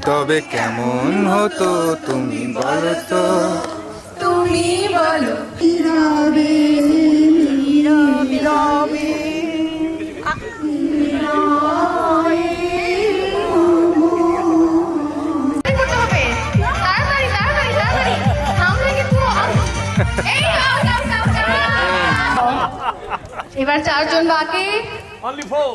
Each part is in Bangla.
তবে কেমন হতো তুমি বলো তো, তুমি বলো। নীরবে নীরবে এবার 4 জন বাকি। Only 4.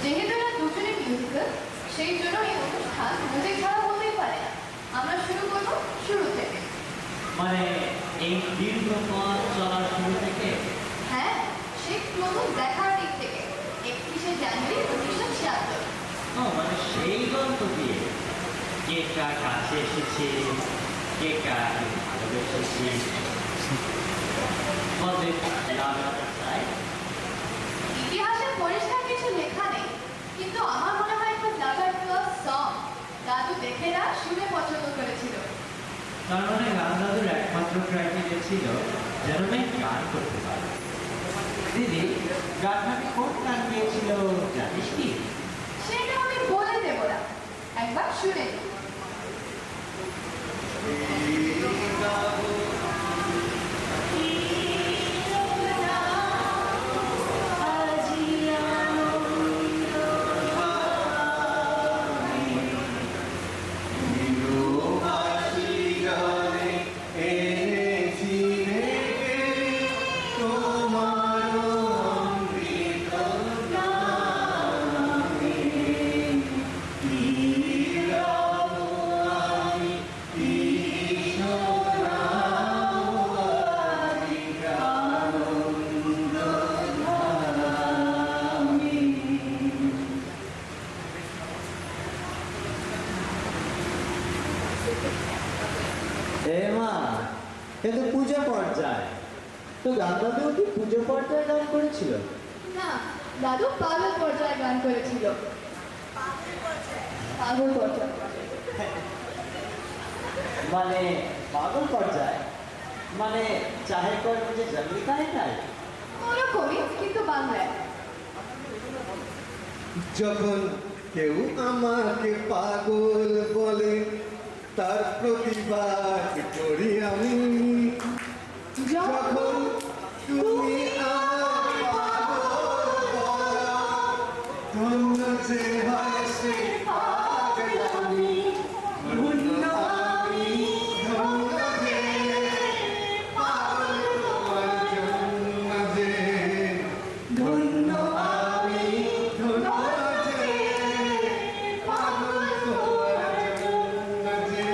যেহেতু এরা দুজনে মিউজিক্যাল, সেই জন্য এই অনুষ্ঠান মিউজিক ছাড়া হতেই পারে না। আমরা শুরু করব শুরু থেকে। মানে এই দীর্ঘ পথ চলার শুরু থেকে? হ্যাঁ, সেই প্রথম দেখার দিক থেকে 31শে জানুয়ারি 1976। ও মানে সেই গল্প দিয়ে কে কার কাছে এসেছে, কে কার ভালোবেসেছি, ইতিহাসে পরিষ্কার কিছু লেখা নেই, কিন্তু আমার মনে হয় একটা লাভার ক্লাস সং দাদু দেখে না শুনে পছন্দ করেছিল। তার মানে গান দাদুর একমাত্র ক্রাইটেরিয়া ছিল যেন মেয়ে গান করতে পারে। দিদি, গানটাকে কোন গান গিয়েছিল জানিস কি? সেটা আমি বলে দেবো না, একবার শুনে নিই। কিন্তু পূজা পর্যায়ে তো গান দাদু কি পুজো পর্যায়ে গান করেছিল? না, দাদু পাগল পর্যায়ে গান করেছিল। পাগল পর্যায়ে মানে পাগল পর্যায়ে মানে চাহে কর মুঝে জঙ্গলি কাহে নাই, ওরকমই কিন্তু বাংলায়। যখন কেউ আমাকে পাগল বলে তার প্রতিবাদ করি আমি। যখন তুমি আমাকে পাগল বলো ধন্য যে হয় সে পাগলামি, ধন্য আমি, ধন্য যে পাগল তোমার জন্য যে, ধন্য আমি, ধন্য যে পাগল তোমার জন্য যে।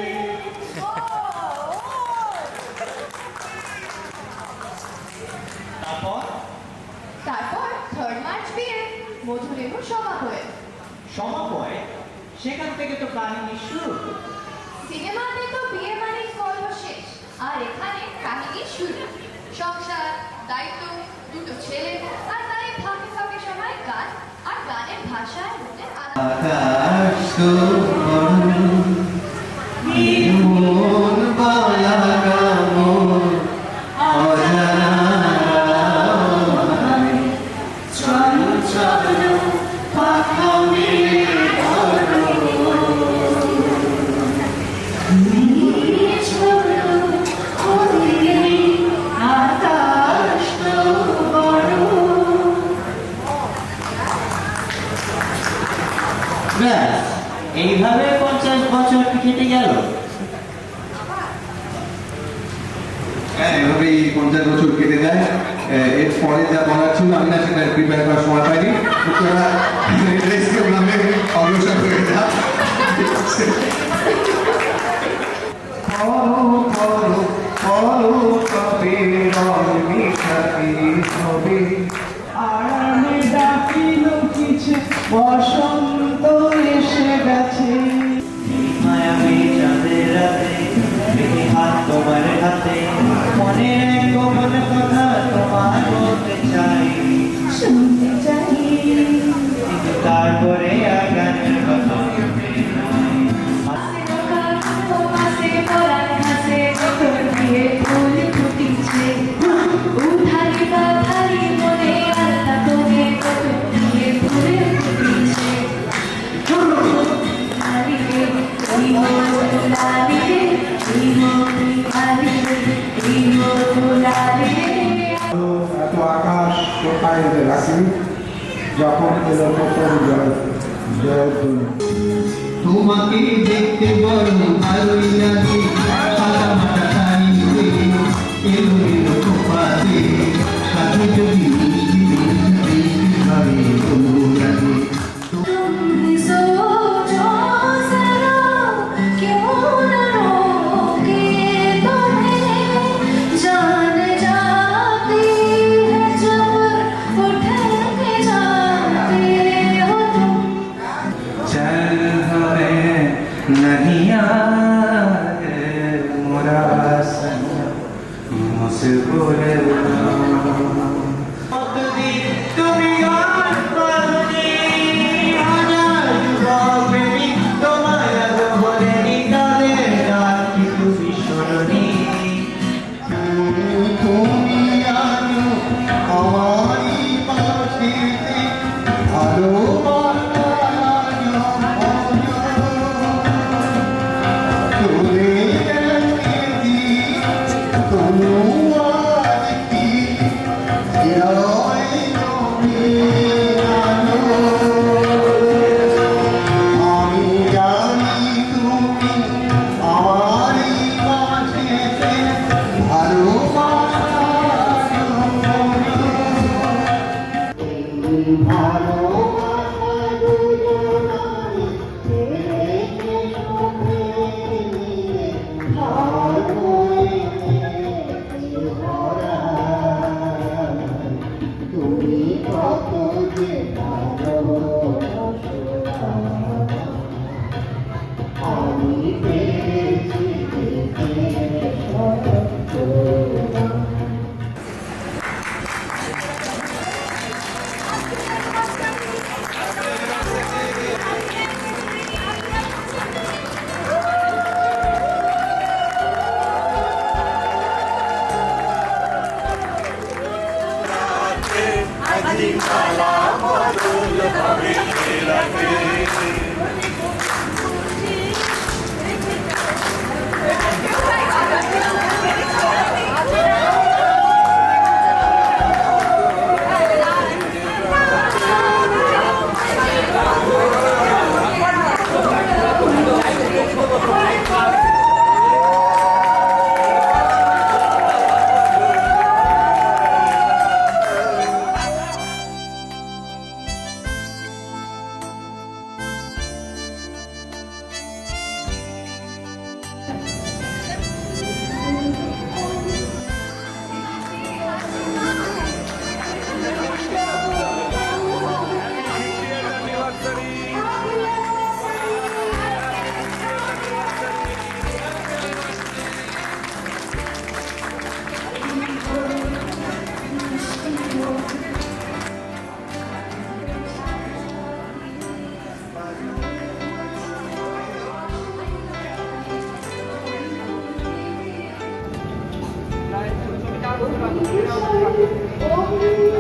তারপর তারপর 3rd মার্চ বিয়ে, মধুলেবু সমাপয়ে। সমাপয়, সেখান থেকে তো কাহিনী শুরু। সিনেমাতে তো বিয়ে মানে গল্প শেষ, আর এখানে কাহিনী শুরু। সংসার, দায়িত্ব, দুটো ছেলে, আর তাই ফাঁকে ফাঁকে সময় গান, আর গানের ভাষায় মনের আনন্দ। আকাশ তো মন বালা গামন অজানা চল চল পাখা মেলে আকাশ তো বড়। ব্যাস এইভাবে 50 বছর কেটে গেল। হ্যাঁ, এভাবেই 50 বছর কেটে যায়। এরপরে যা বলার ছিল আমি না সেটা প্রিপেয়ার করার সময় পাইনি। তোরা রেস্কিউ নামে অগ্রসর হয়ে যা। করো করো করো তবে রং মিশাতে হবে। আরামে ডাকিল কিছু বসন্ত এসে গেছে। মায়াবী চাঁদের রাতে রেখে হাত তোমার হাতে, মনের এক গোপন কথা তোমার বলতে চাই, শুনতে চাই কিন্তু তারপরে আর গানের কথা তোমাসে পরাণ ঘাসে তোর বিয়ে ফুল ফুটিছে, উঠালি বাধারি মনে আল্লাহ তোরে তোর বিয়ে ফুল ফুটিছে। লালি রে, ইমো লালি রে, ইমো লালি রে, ইমো লালি রে। এত আকাশ কোথায় রাখি যখন এলো প্রথম জয়ধ্বনি। তোমাকে দেখতে বড় ভালোই লাগে, সাদা মাটা শাড়ি পরে, এলো এলো খোপাতে, সাথে যদি মিষ্টি মিষ্টি ভাবে তবু লাগে। तुम भी सोचो जरा, क्यों न रोके तुम्हें, जान जाती है जब उठ के जाते हो तुम। चल हमें नहीं याद मोरा संग मुझसे बोले তুমি আর পারনি হাজার যুবক প্রেমিক তোমায় আজ বলেনি তাদের ডাক কি তুমি শোনোনি। তুমি আনো আমারই পাখিতে, ভালোবাসা তোরে কি তনু আর কি অগ্নি